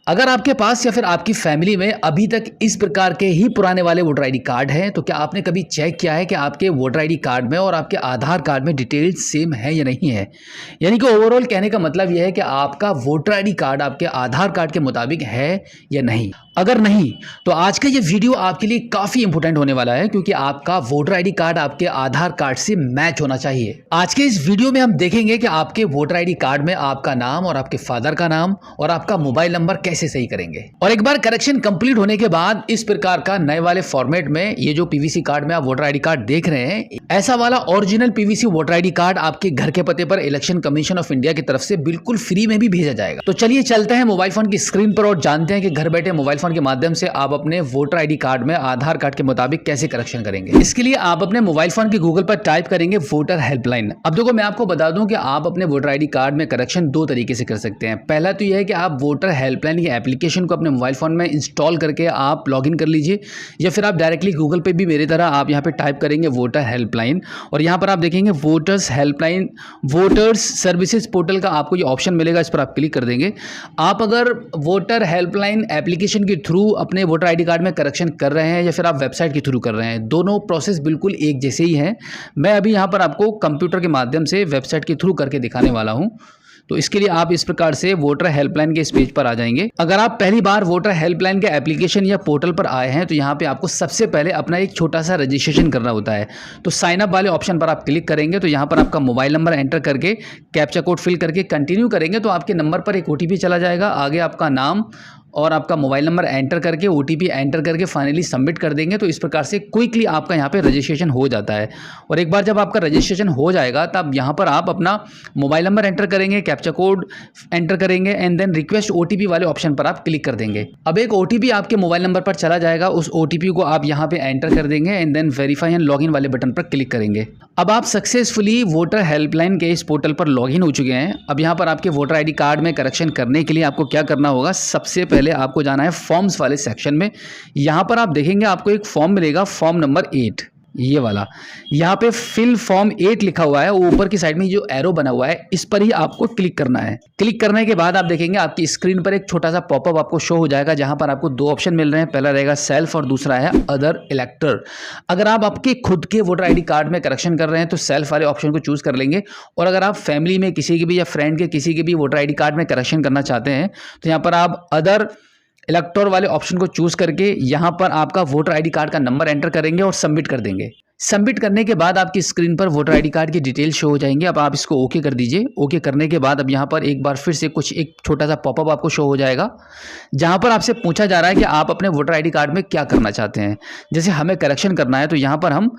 अगर आपके पास या फिर आपकी फैमिली में अभी तक इस प्रकार के ही पुराने वाले वोटर आईडी कार्ड हैं, तो क्या आपने कभी चेक किया है कि आपके वोटर आईडी कार्ड में और आपके आधार कार्ड में डिटेल्स सेम है या नहीं है। यानी कि ओवरऑल कहने का मतलब यह है कि आपका वोटर आईडी कार्ड आपके आधार कार्ड के मुताबिक है या नहीं। अगर नहीं तो आज का ये वीडियो आपके लिए काफ़ी इंपॉर्टेंट होने वाला है, क्योंकि आपका वोटर आईडी कार्ड आपके आधार कार्ड से मैच होना चाहिए। आज के इस वीडियो में हम देखेंगे कि आपके वोटर आईडी कार्ड में आपका नाम और आपके फादर का नाम और आपका मोबाइल नंबर कैसे सही करेंगे। और एक बार करेक्शन कंप्लीट होने के बाद इस प्रकार का नए वाले फॉर्मेट में ये जो पीवीसी कार्ड में आप वोटर आईडी कार्ड देख रहे हैं, ऐसा वाला original PVC voter ID card आपके घर के पते पर इलेक्शन कमीशन ऑफ इंडिया की तरफ से बिल्कुल फ्री में भी भेजा जाएगा। तो चलिए चलते हैं मोबाइल फोन की स्क्रीन पर और जानते हैं कि घर बैठे मोबाइल फोन के माध्यम से आप अपने वोटर आईडी कार्ड में आधार कार्ड के मुताबिक कैसे करेक्शन करेंगे। इसके लिए आप अपने मोबाइल फोन के गूगल पर टाइप करेंगे वोटर हेल्पलाइन। अब देखो, मैं आपको बता दूं कि आप अपने वोटर आईडी कार्ड में करेक्शन दो तरीके से कर सकते हैं। पहला तो यह है कि आप वोटर हेल्पलाइन की एप्लीकेशन को अपने मोबाइल फोन में इंस्टॉल करके आप लॉगिन कर लीजिए, या फिर आप डायरेक्टली गूगल पे भी मेरी तरह आप यहाँ पे टाइप करेंगे वोटर हेल्पलाइन और यहाँ पर आप देखेंगे voters helpline voters services portal का आपको ये ऑप्शन मिलेगा। इस पर आप क्लिक कर देंगे। आप अगर वोटर हेल्पलाइन एप्लीकेशन के थ्रू अपने वोटर आईडी कार्ड में करेक्शन कर रहे हैं या फिर आप वेबसाइट के थ्रू कर रहे हैं, दोनों प्रोसेस बिल्कुल एक जैसे ही हैं। मैं अभी यहाँ पर आपको कंप्यूटर के माध्यम से वेबसाइट के थ्रू करके दिखाने वाला हूँ। तो इसके लिए आप इस प्रकार से वोटर हेल्पलाइन के इस पेज पर आ जाएंगे। अगर आप पहली बार वोटर हेल्पलाइन के एप्लीकेशन या पोर्टल पर आए हैं तो यहाँ पे आपको सबसे पहले अपना एक छोटा सा रजिस्ट्रेशन करना होता है। तो साइन अप वाले ऑप्शन पर आप क्लिक करेंगे तो यहाँ पर आपका मोबाइल नंबर एंटर करके कैप्चा कोड फिल करके कंटिन्यू करेंगे तो आपके नंबर पर एक ओटीपी चला जाएगा। आगे आपका नाम और आपका मोबाइल नंबर एंटर करके ओटीपी एंटर करके फाइनली सबमिट कर देंगे। तो इस प्रकार से क्विकली आपका यहाँ पे रजिस्ट्रेशन हो जाता है। और एक बार जब आपका रजिस्ट्रेशन हो जाएगा तब यहाँ पर आप अपना मोबाइल नंबर एंटर करेंगे, कैप्चा कोड एंटर करेंगे एंड देन रिक्वेस्ट ओटीपी वाले ऑप्शन पर आप क्लिक कर देंगे। अब एक ओटीपी आपके मोबाइल नंबर पर चला जाएगा, उस ओटीपी को आप यहाँ पे एंटर कर देंगे and then verify and login वाले बटन पर क्लिक करेंगे। अब आप सक्सेसफुली वोटर हेल्पलाइन के इस पोर्टल पर लॉगिन हो चुके हैं। अब यहाँ पर आपके वोटर आईडी कार्ड में करेक्शन करने के लिए आपको क्या करना होगा, सबसे पहले आपको जाना है फॉर्म्स वाले सेक्शन में। यहां पर आप देखेंगे आपको एक फॉर्म मिलेगा, फॉर्म नंबर 8, ये वाला। यहाँ पे फिल फॉर्म 8 लिखा हुआ है, ऊपर की साइड में जो एरो बना हुआ है इस पर ही आपको क्लिक करना है। क्लिक करने के बाद आप देखेंगे आपकी स्क्रीन पर एक छोटा सा पॉपअप आपको शो हो जाएगा, जहां पर आपको दो ऑप्शन मिल रहे हैं। पहला रहेगा सेल्फ और दूसरा है अदर इलेक्टर। अगर आप आपके खुद के वोटर आईडी कार्ड में करेक्शन कर रहे हैं तो सेल्फ वाले ऑप्शन को चूज कर लेंगे, और अगर आप फैमिली में किसी के भी या फ्रेंड के किसी के भी वोटर आईडी कार्ड में करेक्शन करना चाहते हैं तो यहाँ पर आप अदर इलेक्टर वाले ऑप्शन को चूज करके यहाँ पर आपका वोटर आईडी कार्ड का नंबर एंटर करेंगे और सबमिट कर देंगे। सबमिट करने के बाद आपकी स्क्रीन पर वोटर आईडी कार्ड की डिटेल शो हो जाएंगे। अब आप इसको ओके कर दीजिए। ओके करने के बाद अब यहाँ पर एक बार फिर से एक छोटा सा पॉपअप आपको शो हो जाएगा, जहाँ पर आपसे पूछा जा रहा है कि आप अपने वोटर आईडी कार्ड में क्या करना चाहते हैं। जैसे हमें करेक्शन करना है तो यहाँ पर हम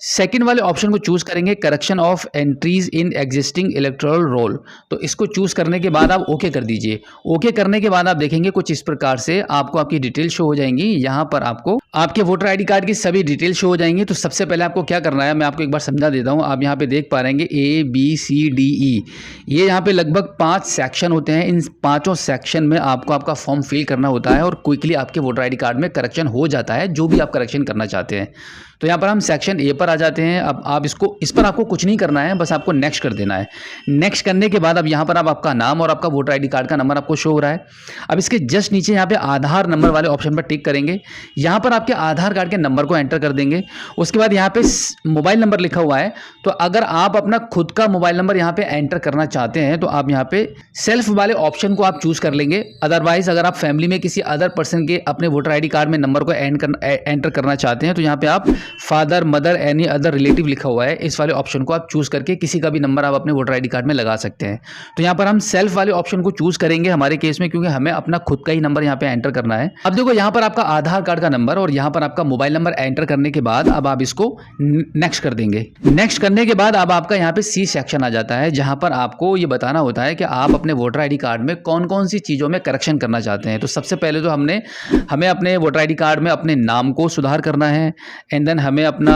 सेकंड वाले ऑप्शन को चूज करेंगे, correction of entries in existing electoral roll. तो इसको चूज करने के बाद आप ओके कर दीजिए। ओके करने के बाद आप देखेंगे कुछ इस प्रकार से आपको आपकी डिटेल शो हो जाएंगी। यहाँ पर आपको आपके वोटर आईडी कार्ड की सभी डिटेल शो हो जाएंगी। तो सबसे पहले आपको क्या करना है, मैं आपको एक बार समझा देता हूँ। आप यहाँ पे देख पा रहे हैं ABCDE, ये यहाँ पे लगभग 5 सेक्शन होते हैं। इन 5 सेक्शन में आपको आपका फॉर्म फिल करना होता है और क्विकली आपके वोटर आईडी कार्ड में करेक्शन हो जाता है, जो भी आप करेक्शन करना चाहते हैं। तो यहाँ पर हम सेक्शन ए पर आ जाते हैं। अब आप इस पर आपको कुछ नहीं करना है, बस आपको नेक्स्ट कर देना है। नेक्स्ट करने के बाद अब यहाँ पर आप आपका नाम और आपका वोटर आईडी कार्ड का नंबर आपको शो हो रहा है। अब इसके जस्ट नीचे यहाँ पे आधार नंबर वाले ऑप्शन पर टिक करेंगे। यहाँ पर आपके आधार कार्ड के नंबर को एंटर कर देंगे। उसके बाद यहाँ पे मोबाइल नंबर लिखा हुआ है, तो अगर आप अपना खुद का मोबाइल नंबर यहाँ पे एंटर करना चाहते हैं तो आप यहाँ पे सेल्फ वाले ऑप्शन को आप चूज कर लेंगे। अदरवाइज अगर आप फैमिली में किसी अदर पर्सन के अपने वोटर आईडी कार्ड में नंबर को एंटर करना चाहते हैं तो यहाँ पे आप father mother any other relative लिखा हुआ है, इस वाले ऑप्शन को आप चूज करके किसी का भी नंबर आप अपने वोटर आईडी कार्ड में लगा सकते हैं। तो यहाँ पर हम सेल्फ वाले ऑप्शन को चूज करेंगे हमारे केस में, क्योंकि हमें अपना खुद का ही नंबर यहाँ पे एंटर करना है। अब देखो, यहाँ पर आपका आधार कार्ड का नंबर और यहाँ पर आपका मोबाइल नंबर एंटर करने के बाद अब आप इसको नेक्स्ट कर देंगे। नेक्स्ट करने के बाद अब आपका यहाँ पे सी सेक्शन आ जाता है, जहां पर आपको ये बताना होता है कि आप अपने वोटर आईडी कार्ड में कौन कौन सी चीजों में करेक्शन करना चाहते हैं। तो सबसे पहले तो हमें अपने वोटर आईडी कार्ड में अपने नाम को सुधार करना है एंड देन हमें अपना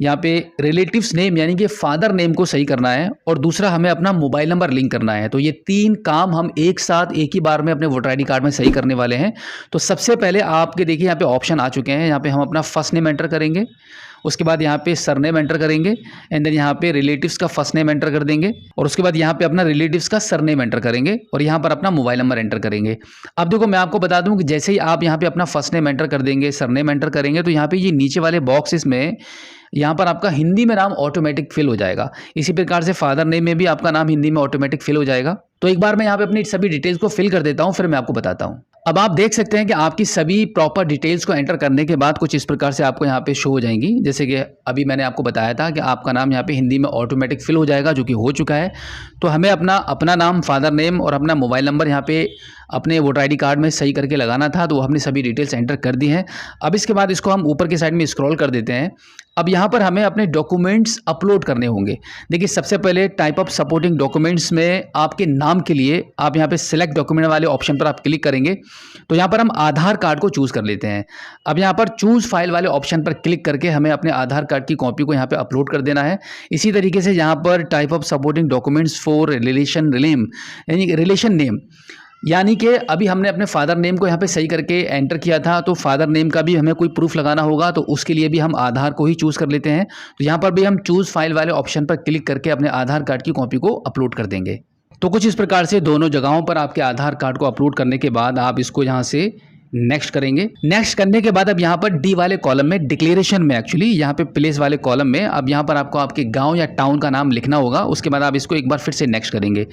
यहाँ पे रिलेटिव्स नेम यानी कि फादर नेम को सही करना है, और दूसरा हमें अपना मोबाइल नंबर लिंक करना है। तो ये 3 काम हम एक साथ एक ही बार में अपने वोटर आईडी कार्ड में सही करने वाले हैं। तो सबसे पहले आपके देखिए यहाँ पे ऑप्शन आ चुके हैं। यहाँ पे हम अपना फर्स्ट नेम एंटर करेंगे, उसके बाद यहाँ पे सरनेम एंटर करेंगे एंड देन यहाँ पे रिलेटिव्स का फर्स्ट नेम एंटर कर देंगे और उसके बाद यहाँ पे अपना रिलेटिव्स का सरनेम एंटर करेंगे और यहाँ पर अपना मोबाइल नंबर एंटर करेंगे। अब देखो मैं आपको बता दूं कि जैसे ही आप यहाँ पे अपना फर्स्ट नेम एंटर कर देंगे, सरनेम एंटर करेंगे, तो यहाँ पे ये नीचे वाले बॉक्सेस में यहाँ पर आपका हिंदी में नाम ऑटोमेटिक फिल हो जाएगा। इसी प्रकार से फादर नेम में भी आपका नाम हिंदी में ऑटोमेटिक फिल हो जाएगा। तो एक बार मैं यहाँ पे अपनी सभी डिटेल्स को फिल कर देता हूँ, फिर मैं आपको बताता हूँ। अब आप देख सकते हैं कि आपकी सभी प्रॉपर डिटेल्स को एंटर करने के बाद कुछ इस प्रकार से आपको यहाँ पे शो हो जाएंगी। जैसे कि अभी मैंने आपको बताया था कि आपका नाम यहाँ पे हिंदी में ऑटोमेटिक फिल हो जाएगा, जो कि हो चुका है। तो हमें अपना नाम, फादर नेम और अपना मोबाइल नंबर यहाँ पे अपने वोटर आईडी कार्ड में सही करके लगाना था, तो हमने सभी डिटेल्स एंटर कर दी हैं। अब इसके बाद इसको हम ऊपर की साइड में स्क्रॉल कर देते हैं। अब यहाँ पर हमें अपने डॉक्यूमेंट्स अपलोड करने होंगे। देखिए सबसे पहले टाइप ऑफ सपोर्टिंग डॉक्यूमेंट्स में आपके नाम के लिए आप यहाँ पे सिलेक्ट डॉक्यूमेंट वाले ऑप्शन पर आप क्लिक करेंगे, तो यहाँ पर हम आधार कार्ड को चूज़ कर लेते हैं। अब यहाँ पर चूज़ फाइल वाले ऑप्शन पर क्लिक करके हमें अपने आधार कार्ड की कॉपी को यहाँ पे अपलोड कर देना है। इसी तरीके से यहाँ पर type of supporting documents for relation name, यानी कि अभी हमने अपने फादर नेम को यहाँ पे सही करके एंटर किया था, तो फादर नेम का भी हमें कोई प्रूफ लगाना होगा, तो उसके लिए भी हम आधार को ही चूज़ कर लेते हैं। तो यहाँ पर भी हम चूज़ फाइल वाले ऑप्शन पर क्लिक करके अपने आधार कार्ड की कॉपी को अपलोड कर देंगे। तो कुछ इस प्रकार से दोनों जगहों पर आपके आधार कार्ड को अपलोड करने के बाद आप इसको यहाँ से नेक्स्ट करेंगे। नेक्स्ट करने के बाद अब यहाँ पर डी वाले कॉलम में, डिक्लेरेशन में एक्चुअली यहाँ पे प्लेस वाले कॉलम में, अब यहाँ पर आपको आपके गांव या टाउन का नाम लिखना होगा। उसके बाद आप इसको एक बार फिर से नेक्स्ट करेंगे।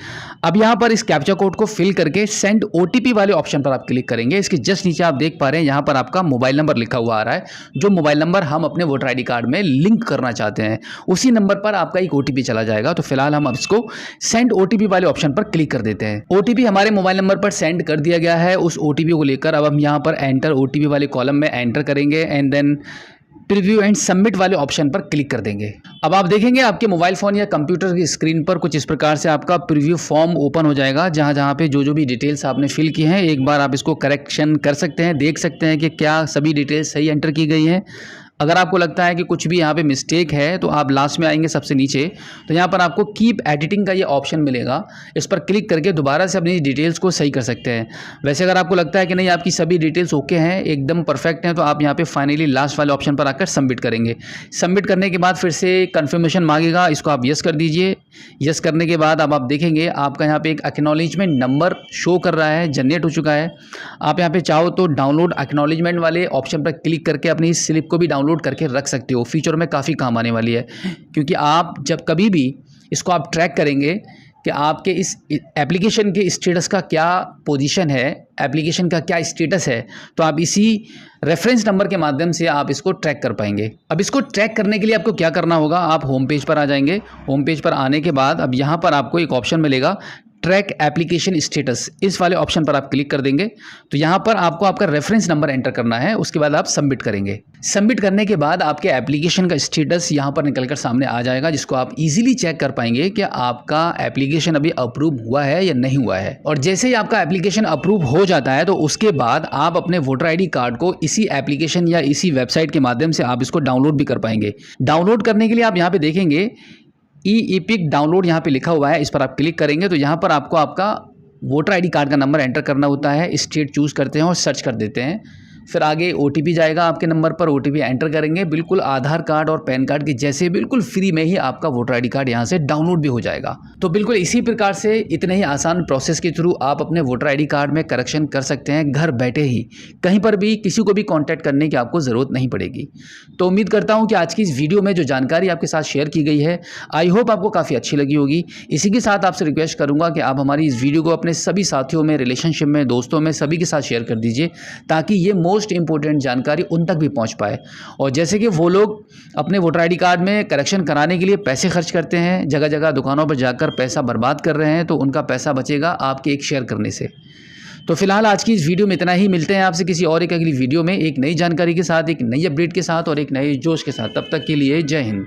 अब यहाँ पर इस कैप्चा कोड को फिल करके सेंड ओटीपी वाले ऑप्शन पर आप क्लिक करेंगे। इसके जस्ट नीचे आप देख पा रहे हैं यहाँ पर आपका मोबाइल नंबर लिखा हुआ आ रहा है, जो मोबाइल नंबर हम अपने वोटर आई डी कार्ड में लिंक करना चाहते हैं, उसी नंबर पर आपका एक ओटीपी चला जाएगा। तो फिलहाल हम अब इसको सेंड ओटीपी वाले ऑप्शन पर क्लिक कर देते हैं। ओटीपी हमारे मोबाइल नंबर पर सेंड कर दिया गया है। उस ओटीपी को लेकर अब हम यहाँ पर एंटर ओटीपी वाले कॉलम में एंटर करेंगे and then preview and submit वाले ऑप्शन पर क्लिक कर देंगे। अब आप देखेंगे आपके मोबाइल फोन या कंप्यूटर की स्क्रीन पर कुछ इस प्रकार से आपका प्रीव्यू फॉर्म ओपन हो जाएगा, जहां पे जो भी डिटेल्स आपने फिल की हैं, एक बार आप इसको करेक्शन कर सकते हैं, देख सकते हैं कि क्या सभी डिटेल्स सही एंटर की गई हैं। अगर आपको लगता है कि कुछ भी यहाँ पे मिस्टेक है, तो आप लास्ट में आएंगे सबसे नीचे, तो यहाँ पर आपको कीप एडिटिंग का ये ऑप्शन मिलेगा। इस पर क्लिक करके दोबारा से अपनी डिटेल्स को सही कर सकते हैं। वैसे अगर आपको लगता है कि नहीं आपकी सभी डिटेल्स ओके हैं, एकदम परफेक्ट हैं, तो आप यहाँ पे फाइनली लास्ट वाले ऑप्शन पर आकर सबमिट करेंगे। सबमिट करने के बाद फिर से कन्फर्मेशन मांगेगा, इसको आप यस कर दीजिए। यस करने के बाद अब आप देखेंगे आपका यहाँ पे एक एक्नॉलेजमेंट नंबर शो कर रहा है, जनरेट हो चुका है। आप यहाँ पे चाहो तो डाउनलोड एक्नॉलेजमेंट वाले ऑप्शन पर क्लिक करके अपनी स्लिप को भी डाउनलोड करके रख सकते हो। फ्यूचर में काफ़ी काम आने वाली है, क्योंकि आप जब कभी भी इसको आप ट्रैक करेंगे कि आपके इस एप्लीकेशन के स्टेटस का क्या पोजीशन है, एप्लीकेशन का क्या स्टेटस है, तो आप इसी रेफरेंस नंबर के माध्यम से आप इसको ट्रैक कर पाएंगे। अब इसको ट्रैक करने के लिए आपको क्या करना होगा, आप होम पेज पर आ जाएंगे। होम पेज पर आने के बाद अब यहाँ पर आपको एक ऑप्शन मिलेगा ट्रैक एप्लीकेशन स्टेटस, इस वाले ऑप्शन पर आप क्लिक कर देंगे। तो यहाँ पर आपको आपका रेफरेंस नंबर एंटर करना है, उसके बाद आप सबमिट करेंगे। सबमिट करने के बाद आपके एप्लीकेशन का स्टेटस यहाँ पर निकलकर सामने आ जाएगा, जिसको आप इजीली चेक कर पाएंगे कि आपका एप्लीकेशन अभी अप्रूव हुआ है या नहीं हुआ है। और जैसे ही आपका एप्लीकेशन अप्रूव हो जाता है, तो उसके बाद आप अपने वोटर आई डी कार्ड को इसी एप्लीकेशन या इसी वेबसाइट के माध्यम से आप इसको डाउनलोड भी कर पाएंगे। डाउनलोड करने के लिए आप यहाँ पे देखेंगे ई-एपिक डाउनलोड यहाँ पे लिखा हुआ है, इस पर आप क्लिक करेंगे तो यहाँ पर आपको आपका वोटर आईडी कार्ड का नंबर एंटर करना होता है। स्टेट चूज़ करते हैं और सर्च कर देते हैं। फिर आगे ओटीपी जाएगा आपके नंबर पर, ओटीपी एंटर करेंगे। बिल्कुल आधार कार्ड और पैन कार्ड की जैसे बिल्कुल फ्री में ही आपका वोटर आईडी कार्ड यहाँ से डाउनलोड भी हो जाएगा। तो बिल्कुल इसी प्रकार से इतने ही आसान प्रोसेस के थ्रू आप अपने वोटर आईडी कार्ड में करेक्शन कर सकते हैं, घर बैठे ही, कहीं पर भी किसी को भी कॉन्टैक्ट करने की आपको ज़रूरत नहीं पड़ेगी। तो उम्मीद करता हूँ कि आज की इस वीडियो में जो जानकारी आपके साथ शेयर की गई है, आई होप आपको काफ़ी अच्छी लगी होगी। इसी के साथ आपसे रिक्वेस्ट करूँगा कि आप हमारी इस वीडियो को अपने सभी साथियों में, रिलेशनशिप में, दोस्तों में, सभी के साथ शेयर कर दीजिए, ताकि ये मोस्ट इंपॉर्टेंट जानकारी उन तक भी पहुंच पाए। और जैसे कि वो लोग अपने वोटर आईडी कार्ड में करेक्शन कराने के लिए पैसे खर्च करते हैं, जगह जगह दुकानों पर जाकर पैसा बर्बाद कर रहे हैं, तो उनका पैसा बचेगा आपके एक शेयर करने से। तो फिलहाल आज की इस वीडियो में इतना ही। मिलते हैं आपसे किसी और एक अगली वीडियो में, एक नई जानकारी के साथ, एक नई अपडेट के साथ और एक नए जोश के साथ। तब तक के लिए जय हिंद।